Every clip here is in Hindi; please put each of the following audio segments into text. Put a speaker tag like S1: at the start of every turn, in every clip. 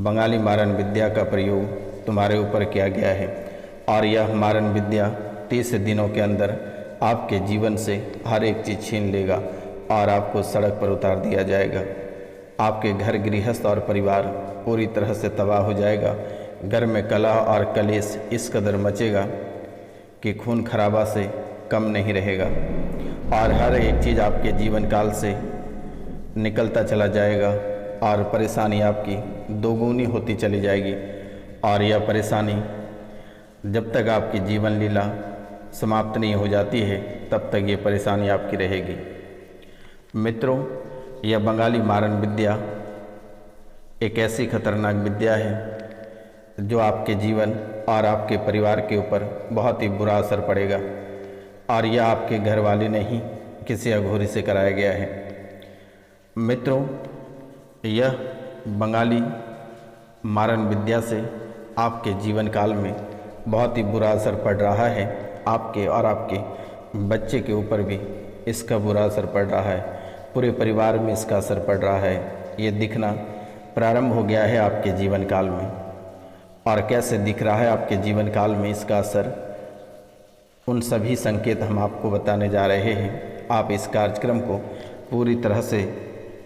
S1: बंगाली मारन विद्या का प्रयोग तुम्हारे ऊपर किया गया है और यह मारन विद्या 30 दिनों के अंदर आपके जीवन से हर एक चीज़ छीन लेगा और आपको सड़क पर उतार दिया जाएगा। आपके घर गृहस्थ और परिवार पूरी तरह से तबाह हो जाएगा। घर में कलह और कलेश इस कदर मचेगा कि खून खराबा से कम नहीं रहेगा और हर एक चीज़ आपके जीवन काल से निकलता चला जाएगा और परेशानी आपकी दोगुनी होती चली जाएगी। और यह परेशानी जब तक आपकी जीवन लीला समाप्त नहीं हो जाती है तब तक ये परेशानी आपकी रहेगी। मित्रों, यह बंगाली मारन विद्या एक ऐसी खतरनाक विद्या है जो आपके जीवन और आपके परिवार के ऊपर बहुत ही बुरा असर पड़ेगा और यह आपके घर वाले ने ही किसी अघोरी से कराया गया है। मित्रों, यह बंगाली मारन विद्या से आपके जीवन काल में बहुत ही बुरा असर पड़ रहा है। आपके और आपके बच्चे के ऊपर भी इसका बुरा असर पड़ रहा है। पूरे परिवार में इसका असर पड़ रहा है। ये दिखना प्रारंभ हो गया है आपके जीवन काल में। और कैसे दिख रहा है आपके जीवन काल में इसका असर, उन सभी संकेत हम आपको बताने जा रहे हैं। आप इस कार्यक्रम को पूरी तरह से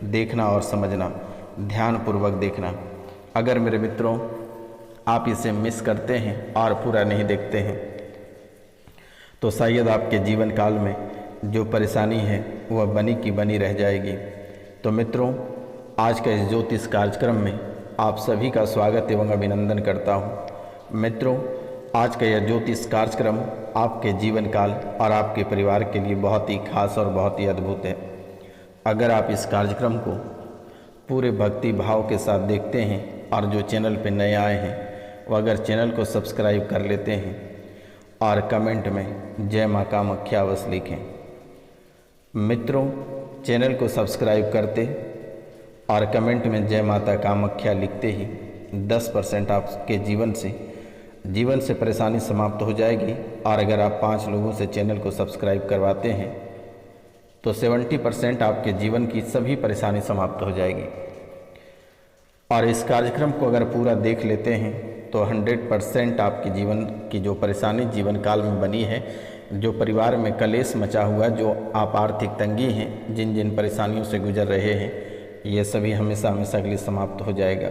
S1: देखना और समझना, ध्यानपूर्वक देखना। अगर मेरे मित्रों आप इसे मिस करते हैं और पूरा नहीं देखते हैं तो शायद आपके जीवन काल में जो परेशानी है वह बनी की बनी रह जाएगी। तो मित्रों, आज का इस ज्योतिष कार्यक्रम में आप सभी का स्वागत एवं अभिनंदन करता हूँ। मित्रों, आज का यह ज्योतिष कार्यक्रम आपके जीवन काल और आपके परिवार के लिए बहुत ही खास और बहुत ही अद्भुत है। अगर आप इस कार्यक्रम को पूरे भक्ति भाव के साथ देखते हैं और जो चैनल पर नए आए हैं वो अगर चैनल को सब्सक्राइब कर लेते हैं और कमेंट में जय माँ कामाख्या अवश्य लिखें। मित्रों, चैनल को सब्सक्राइब करते और कमेंट में जय माता कामाख्या लिखते ही 10% आपके जीवन से परेशानी समाप्त हो जाएगी। और अगर आप 5 लोगों से चैनल को सब्सक्राइब करवाते हैं तो 70% आपके जीवन की सभी परेशानी समाप्त हो जाएगी। और इस कार्यक्रम को अगर पूरा देख लेते हैं तो 100% आपके जीवन की जो परेशानी जीवन काल में बनी है, जो परिवार में कलेश मचा हुआ, जो आप आर्थिक तंगी हैं, जिन जिन परेशानियों से गुजर रहे हैं, ये सभी हमेशा हमेशा के लिए समाप्त हो जाएगा।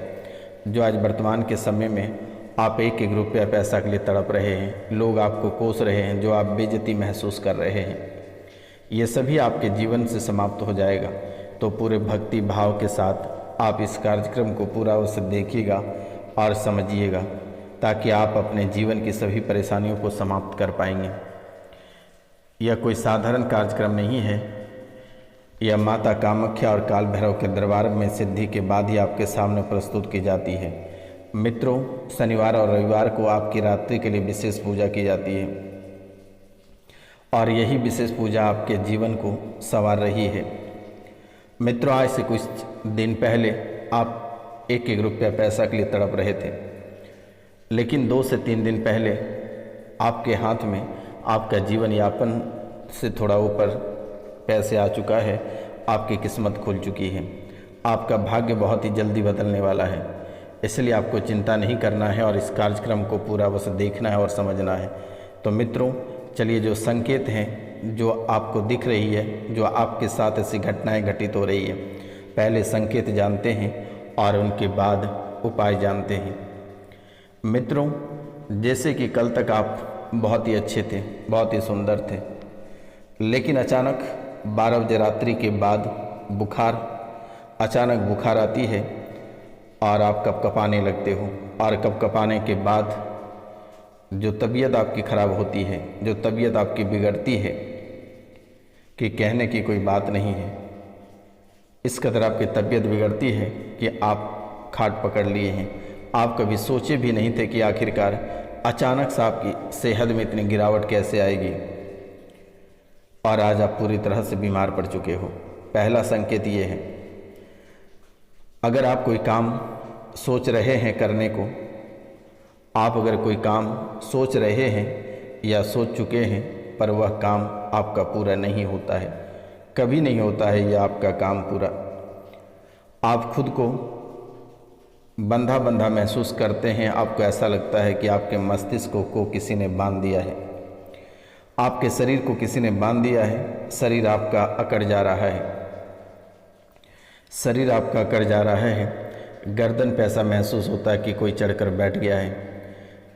S1: जो आज वर्तमान के समय में आप एक एक रुपया पैसा के लिए तड़प रहे हैं, लोग आपको कोस रहे हैं, जो आप बेइज्जती महसूस कर रहे हैं, ये सभी आपके जीवन से समाप्त हो जाएगा। तो पूरे भक्ति भाव के साथ आप इस कार्यक्रम को पूरा अवश्य देखिएगा और समझिएगा ताकि आप अपने जीवन की सभी परेशानियों को समाप्त कर पाएंगे। यह कोई साधारण कार्यक्रम नहीं है। यह माता कामाख्या और काल भैरव के दरबार में सिद्धि के बाद ही आपके सामने प्रस्तुत की जाती है। मित्रों, शनिवार और रविवार को आपकी रात्रि के लिए विशेष पूजा की जाती है और यही विशेष पूजा आपके जीवन को संवार रही है। मित्रों, आज से कुछ दिन पहले आप एक एक रुपया पैसा के लिए तड़प रहे थे, लेकिन 2 से 3 दिन पहले आपके हाथ में आपका जीवन यापन से थोड़ा ऊपर पैसे आ चुका है। आपकी किस्मत खुल चुकी है। आपका भाग्य बहुत ही जल्दी बदलने वाला है। इसलिए आपको चिंता नहीं करना है और इस कार्यक्रम को पूरा बस देखना है और समझना है। तो मित्रों, चलिए जो संकेत हैं जो आपको दिख रही है, जो आपके साथ ऐसी घटनाएं घटित हो रही है, पहले संकेत जानते हैं और उनके बाद उपाय जानते हैं। मित्रों, जैसे कि कल तक आप बहुत ही अच्छे थे, बहुत ही सुंदर थे, लेकिन अचानक 12 बजे रात्रि के बाद अचानक बुखार आती है और आप कपकपाने लगते हो और कपकपाने के बाद जो तबीयत आपकी खराब होती है, जो तबीयत आपकी बिगड़ती है कि कहने की कोई बात नहीं है। इस कदर आपकी तबीयत बिगड़ती है कि आप खाट पकड़ लिए हैं। आप कभी सोचे भी नहीं थे कि आखिरकार अचानक से आपकी सेहत में इतनी गिरावट कैसे आएगी और आज आप पूरी तरह से बीमार पड़ चुके हो। पहला संकेत ये है, अगर आप कोई काम सोच रहे हैं करने को, आप अगर कोई काम सोच रहे हैं या सोच चुके हैं पर वह काम आपका पूरा नहीं होता है, कभी नहीं होता है यह आपका काम पूरा। आप खुद को बंधा बंधा महसूस करते हैं। आपको ऐसा लगता है कि आपके मस्तिष्क को किसी ने बांध दिया है, आपके शरीर को किसी ने बांध दिया है। शरीर आपका अकड़ जा रहा है, शरीर आपका अकड़ जा रहा है। गर्दन पे ऐसा महसूस होता है कि कोई चढ़कर बैठ गया है।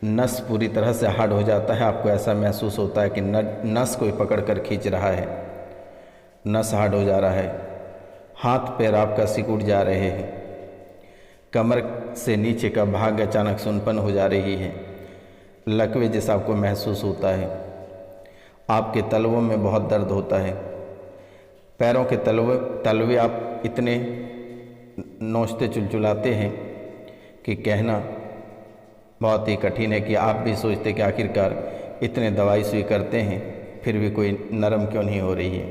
S1: नस पूरी तरह से हार्ड हो जाता है। आपको ऐसा महसूस होता है कि नस कोई पकड़ कर खींच रहा है, नस हार्ड हो जा रहा है। हाथ पैर आपका सिकुड़ जा रहे हैं। कमर से नीचे का भाग अचानक सुनपन हो जा रही है। लकवे जैसा आपको महसूस होता है। आपके तलवों में बहुत दर्द होता है। पैरों के तलवे आप इतने नोचते चुलचुलाते हैं कि कहना बहुत ही कठिन है कि आप भी सोचते कि आखिरकार इतने दवाई सुई करते हैं फिर भी कोई नरम क्यों नहीं हो रही है।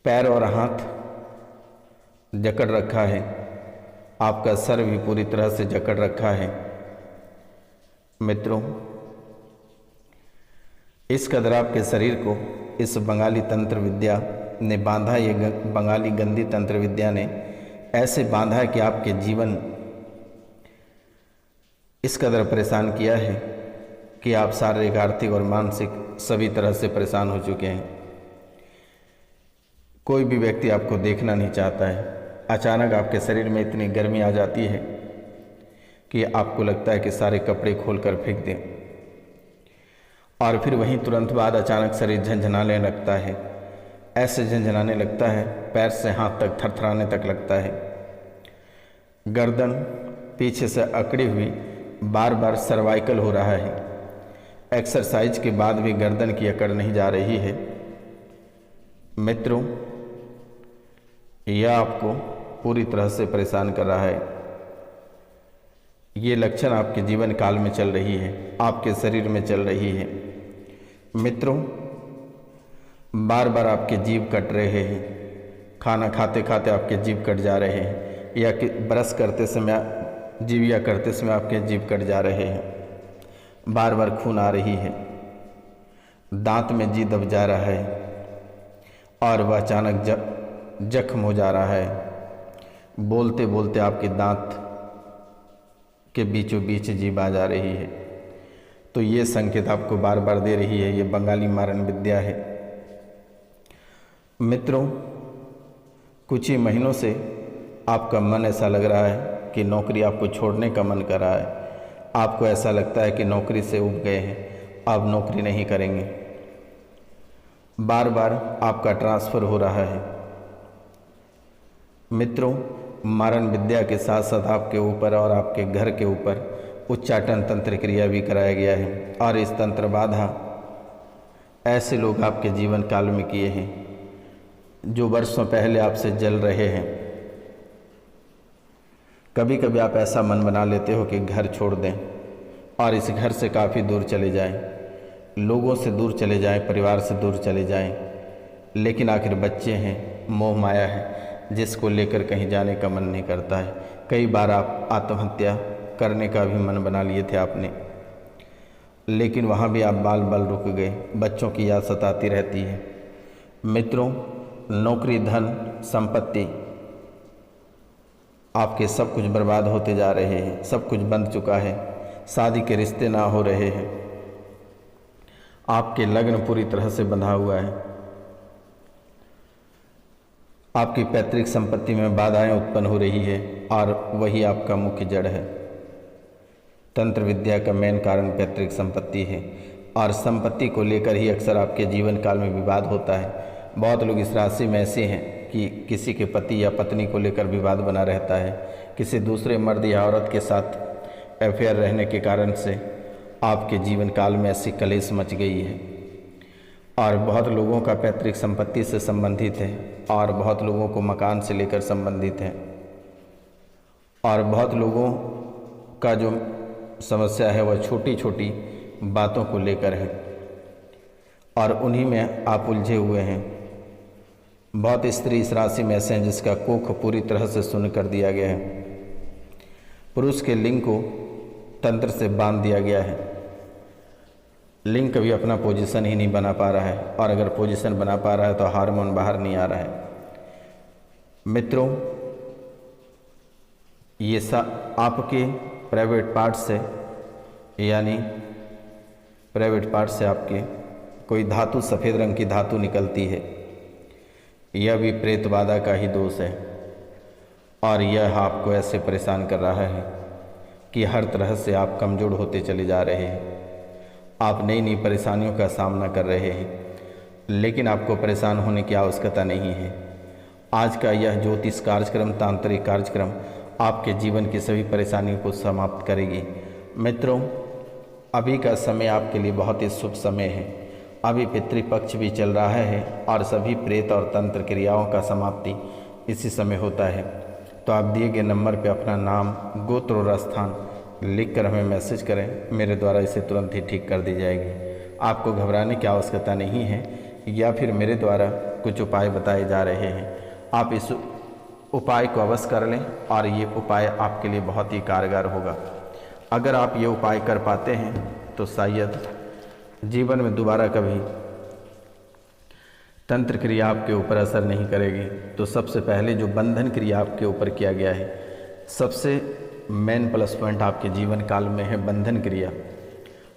S1: पैर और हाथ जकड़ रखा है। आपका सर भी पूरी तरह से जकड़ रखा है। मित्रों, इस कदर आपके शरीर को इस बंगाली तंत्र विद्या ने बांधा। ये बंगाली गंदी तंत्र विद्या ने ऐसे बांधा है कि आपके जीवन इस कदर परेशान किया है कि आप शारीरिक, आर्थिक और मानसिक सभी तरह से परेशान हो चुके हैं। कोई भी व्यक्ति आपको देखना नहीं चाहता है। अचानक आपके शरीर में इतनी गर्मी आ जाती है कि आपको लगता है कि सारे कपड़े खोलकर फेंक दें, और फिर वहीं तुरंत बाद अचानक शरीर झंझनाने लगता है। ऐसे झंझनाने लगता है, पैर से हाथ तक थरथराने तक लगता है। गर्दन पीछे से अकड़ी हुई बार बार सर्वाइकल हो रहा है। एक्सरसाइज के बाद भी गर्दन की अकड़ नहीं जा रही है। मित्रों, यह आपको पूरी तरह से परेशान कर रहा है। ये लक्षण आपके जीवन काल में चल रही है, आपके शरीर में चल रही है। मित्रों, बार बार आपके जीभ कट रहे हैं। खाना खाते खाते आपके जीभ कट जा रहे हैं, या कि ब्रश करते समय जीविया करते समय आपके जीभ कट जा रहे हैं। बार बार खून आ रही है। दांत में जी दब जा रहा है और वह अचानक जख्म हो जा रहा है। बोलते बोलते आपके दांत के बीचों बीच जीभ आ जा रही है। तो ये संकेत आपको बार बार दे रही है। ये बंगाली मारण विद्या है। मित्रों, कुछ ही महीनों से आपका मन ऐसा लग रहा है कि नौकरी आपको छोड़ने का मन कर रहा है। आपको ऐसा लगता है कि नौकरी से उब गए हैं, अब नौकरी नहीं करेंगे। बार बार आपका ट्रांसफ़र हो रहा है। मित्रों, मारण विद्या के साथ साथ आपके ऊपर और आपके घर के ऊपर उच्चाटन तंत्र क्रिया भी कराया गया है। और इस तंत्र बाधा ऐसे लोग आपके जीवन काल में किए हैं जो वर्षों पहले आपसे जल रहे हैं। कभी कभी आप ऐसा मन बना लेते हो कि घर छोड़ दें और इस घर से काफ़ी दूर चले जाएं, लोगों से दूर चले जाएं, परिवार से दूर चले जाएं। लेकिन आखिर बच्चे हैं, मोह माया है जिसको लेकर कहीं जाने का मन नहीं करता है। कई बार आप आत्महत्या करने का भी मन बना लिए थे आपने, लेकिन वहाँ भी आप बाल रुक गए। बच्चों की याद सताती रहती है। मित्रों, नौकरी, धन, संपत्ति, आपके सब कुछ बर्बाद होते जा रहे हैं। सब कुछ बंद चुका है। शादी के रिश्ते ना हो रहे हैं। आपके लग्न पूरी तरह से बंधा हुआ है। आपकी पैतृक संपत्ति में बाधाएं उत्पन्न हो रही है और वही आपका मुख्य जड़ है। तंत्र विद्या का मेन कारण पैतृक संपत्ति है और संपत्ति को लेकर ही अक्सर आपके जीवन काल में विवाद होता है। बहुत लोग इस राशि में ऐसे हैं कि किसी के पति या पत्नी को लेकर विवाद बना रहता है। किसी दूसरे मर्द या औरत के साथ अफेयर रहने के कारण से आपके जीवन काल में ऐसी कलेश मच गई है। और बहुत लोगों का पैतृक संपत्ति से संबंधित है और बहुत लोगों को मकान से लेकर संबंधित है और बहुत लोगों का जो समस्या है वह छोटी छोटी बातों को लेकर है और उन्हीं में आप उलझे हुए हैं। बहुत स्त्री इस राशि में ऐसे हैं जिसका कोख पूरी तरह से शून्य कर दिया गया है। पुरुष के लिंग को तंत्र से बांध दिया गया है। लिंग कभी अपना पोजीशन ही नहीं बना पा रहा है और अगर पोजीशन बना पा रहा है तो हार्मोन बाहर नहीं आ रहा है। मित्रों, ये आपके प्राइवेट पार्ट से, यानी प्राइवेट पार्ट से आपके कोई धातु, सफ़ेद रंग की धातु निकलती है। यह भी प्रेत बाधा का ही दोष है और यह आपको ऐसे परेशान कर रहा है कि हर तरह से आप कमज़ोर होते चले जा रहे हैं। आप नई नई परेशानियों का सामना कर रहे हैं, लेकिन आपको परेशान होने की आवश्यकता नहीं है। आज का यह ज्योतिष कार्यक्रम, तांत्रिक कार्यक्रम आपके जीवन की सभी परेशानियों को समाप्त करेगी। मित्रों, अभी का समय आपके लिए बहुत ही शुभ समय है। अभी पितृपक्ष भी चल रहा है और सभी प्रेत और तंत्र क्रियाओं का समाप्ति इसी समय होता है। तो आप दिए गए नंबर पर अपना नाम, गोत्र और स्थान लिखकर हमें मैसेज करें। मेरे द्वारा इसे तुरंत ही ठीक कर दी जाएगी। आपको घबराने की आवश्यकता नहीं है, या फिर मेरे द्वारा कुछ उपाय बताए जा रहे हैं, आप इस उपाय को अवश्य कर लें और ये उपाय आपके लिए बहुत ही कारगर होगा। अगर आप ये उपाय कर पाते हैं तो शायद जीवन में दोबारा कभी तंत्र क्रिया आपके ऊपर असर नहीं करेगी। तो सबसे पहले जो बंधन क्रिया आपके ऊपर किया गया है, सबसे मेन प्लस पॉइंट आपके जीवन काल में है बंधन क्रिया।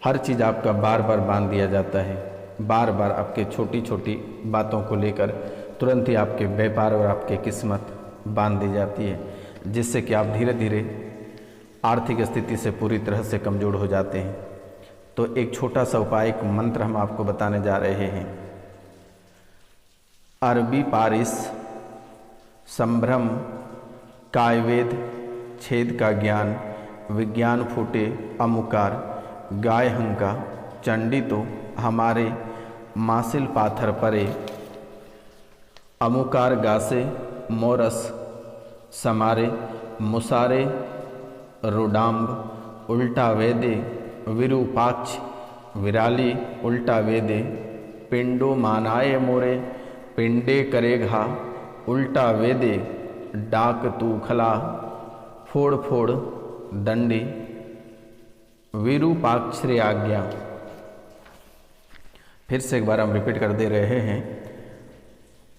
S1: हर चीज़ आपका बार बार बांध दिया जाता है। बार बार आपके छोटी छोटी बातों को लेकर तुरंत ही आपके व्यापार और आपकी किस्मत बांध दी जाती है, जिससे कि आप धीरे धीरे आर्थिक स्थिति से पूरी तरह से कमज़ोर हो जाते हैं। तो एक छोटा सा उपाय, एक मंत्र हम आपको बताने जा रहे हैं। अरबी पारिस संभ्रम कायवेद छेद का ज्ञान विज्ञान फूटे अमुकार गाय हंका चंडी तो हमारे मासिल पाथर परे अमुकार गासे मोरस समारे मुसारे रुडाम्ब उल्टा वेदे विरूपाक्ष विराली उल्टा वेदे पिंडो मानाए मोरे पिंडे करेघा उल्टा वेदे डाक तू खला फोड़ फोड़ दंडी विरूपाक्षर आज्ञा। फिर से एक बार हम रिपीट कर दे रहे हैं।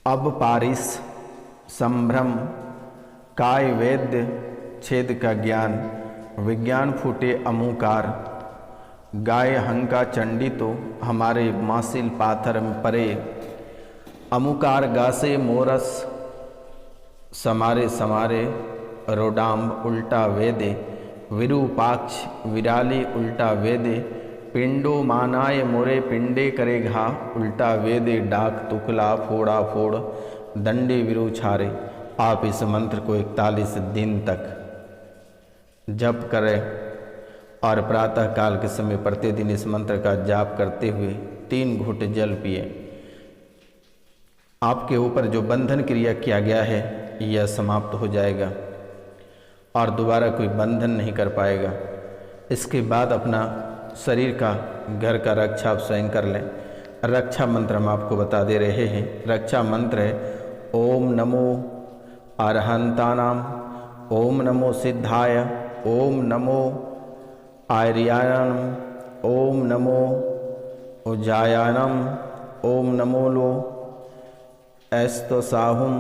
S1: अब पारिस संभ्रम काय वेद्य छेद का ज्ञान विज्ञान फूटे अमुकार गाय हंका चंडी तो हमारे मासिल पाथर परे अमुकार गासे मोरस समारे समारे रोडाम्ब उल्टा वेदे विरूपाक्ष विराली उल्टा वेदे पिंडो मानाय मोरे पिंडे करे घा उल्टा वेदे डाक तुकला फोड़ा फोड़ दंडे विरूछारे। आप इस मंत्र को 41 दिन तक जप करें और प्रातः काल के समय प्रतिदिन इस मंत्र का जाप करते हुए 3 घूंट जल पिए। आपके ऊपर जो बंधन क्रिया किया गया है यह समाप्त हो जाएगा और दोबारा कोई बंधन नहीं कर पाएगा। इसके बाद अपना शरीर का, घर का रक्षा आप स्वयं कर लें। रक्षा मंत्र हम आपको बता दे रहे हैं। रक्षा मंत्र है ओम नमो अरहंतानाम, ओम नमो सिद्धाय, ओम नमो आर्यायनम, ओम नमो उजायानम, ओम नमो लो एस्तो साहुम,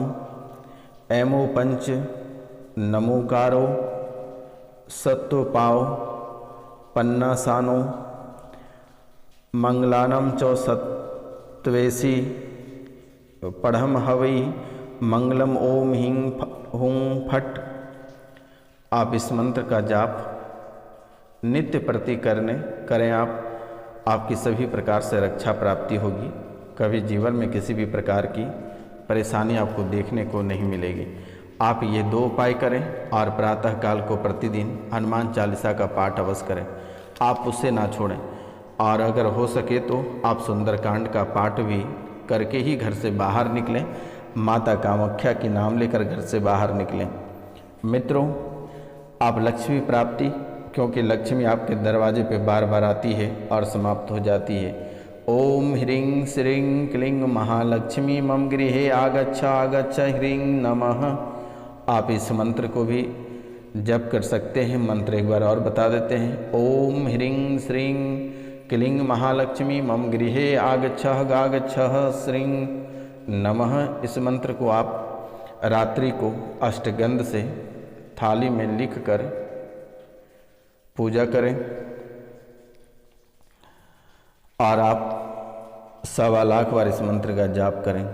S1: एमो पंच नमोकारो सत्व पाओ पन्ना सानो मंगलानम चौ सत्वेसी पढ़म हवई मंगलम ओम हिंग हुं फट। आप इस मंत्र का जाप नित्य प्रति करें आपकी सभी प्रकार से रक्षा प्राप्ति होगी। कभी जीवन में किसी भी प्रकार की परेशानी आपको देखने को नहीं मिलेगी। आप ये 2 उपाय करें और प्रातः काल को प्रतिदिन हनुमान चालीसा का पाठ अवश्य करें। आप उसे ना छोड़ें और अगर हो सके तो आप सुंदरकांड का पाठ भी करके ही घर से बाहर निकलें। माता कामाख्या के नाम लेकर घर से बाहर निकलें। मित्रों, आप लक्ष्मी प्राप्ति, क्योंकि लक्ष्मी आपके दरवाजे पे बार बार आती है और समाप्त हो जाती है। ओम ह्रीं श्रीं क्लीं महालक्ष्मी मम गृहे आगच्छ आगच्छ ह्रीं नमः। आप इस मंत्र को भी जप कर सकते हैं। मंत्र एक बार और बता देते हैं। ओम ह्रीं श्रीं क्लीं महालक्ष्मी मम गृहे आगच्छ आगच्छ श्रीं नमः। इस मंत्र को आप रात्रि को अष्टगंध से थाली में लिख कर पूजा करें और आप 1.25 लाख बार इस मंत्र का जाप करें।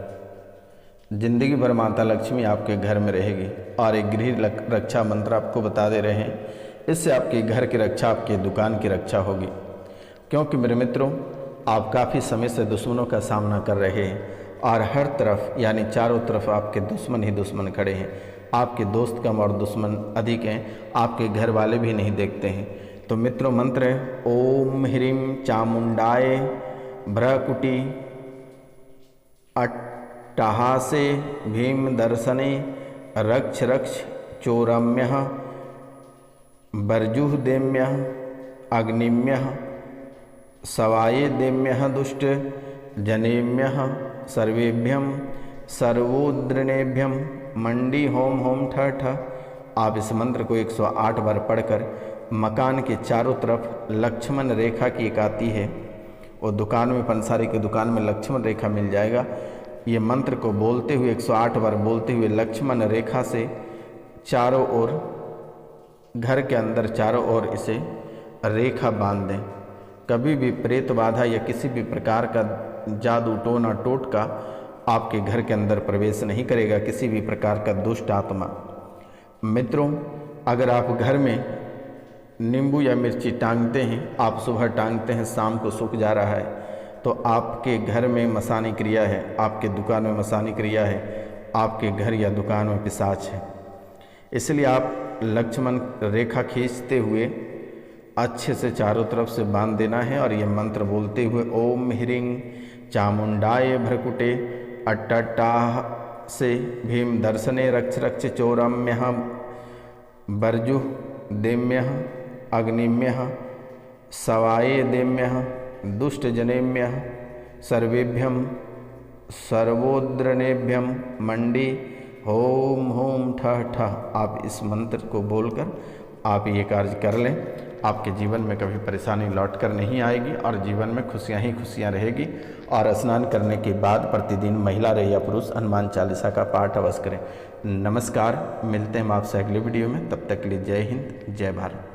S1: जिंदगी भर माता लक्ष्मी आपके घर में रहेगी। और एक गृह रक्षा मंत्र आपको बता दे रहे हैं, इससे आपके घर की रक्षा, आपकी दुकान की रक्षा होगी। क्योंकि मेरे मित्रों, आप काफ़ी समय से दुश्मनों का सामना कर रहे हैं और हर तरफ यानी चारों तरफ आपके दुश्मन ही दुश्मन खड़े हैं। आपके दोस्त कम और दुश्मन अधिक हैं, आपके घर वाले भी नहीं देखते हैं। तो मित्रों, मंत्र है ओम ह्रीं चामुंडाय भ्रकुटी अट्टहासे भीम दर्शने रक्ष रक्ष चोरम्यः बर्जुः देम्यः अग्निम्यः सवाये देम्यः दुष्ट जनेम्यः सर्वेभ्यं सर्वोद्रणेभ्यं मंडी होम होम ठ ठ। आप इस मंत्र को 108 बार पढ़कर मकान के चारों तरफ लक्ष्मण रेखा की एक आती है, और दुकान में, पंसारी की दुकान में लक्ष्मण रेखा मिल जाएगा। ये मंत्र को बोलते हुए 108 बार बोलते हुए लक्ष्मण रेखा से चारों ओर, घर के अंदर चारों ओर इसे रेखा बांध दें। कभी भी प्रेत बाधा या किसी भी प्रकार का जादू टोना टोटका आपके घर के अंदर प्रवेश नहीं करेगा, किसी भी प्रकार का दुष्ट आत्मा। मित्रों, अगर आप घर में नींबू या मिर्ची टांगते हैं, आप सुबह टांगते हैं, शाम को सूख जा रहा है, तो आपके घर में मसानी क्रिया है, आपके दुकान में मसानी क्रिया है, आपके घर या दुकान में पिशाच है। इसलिए आप लक्ष्मण रेखा खींचते हुए अच्छे से चारों तरफ से बांध देना है और ये मंत्र बोलते हुए ओम ह्रीं चामुंडाय भ्रकुटे अट्टटाह से भीम दर्शने रक्ष रक्ष चोरम्यः बर्जुः देम्यः अग्निम्यः सवाये देम्यः दुष्ट जनेम्यः सर्वेभ्यं सर्वोद्रणेभ्यं मंडी होम होम ठः ठः। आप इस मंत्र को बोलकर आप ये कार्य कर लें, आपके जीवन में कभी परेशानी लौट कर नहीं आएगी और जीवन में खुशियां ही खुशियां रहेगी। और स्नान करने के बाद प्रतिदिन महिला रहे या पुरुष हनुमान चालीसा का पाठ अवश्य करें। नमस्कार, मिलते हैं हम आपसे अगले वीडियो में। तब तक के लिए जय हिंद, जय भारत।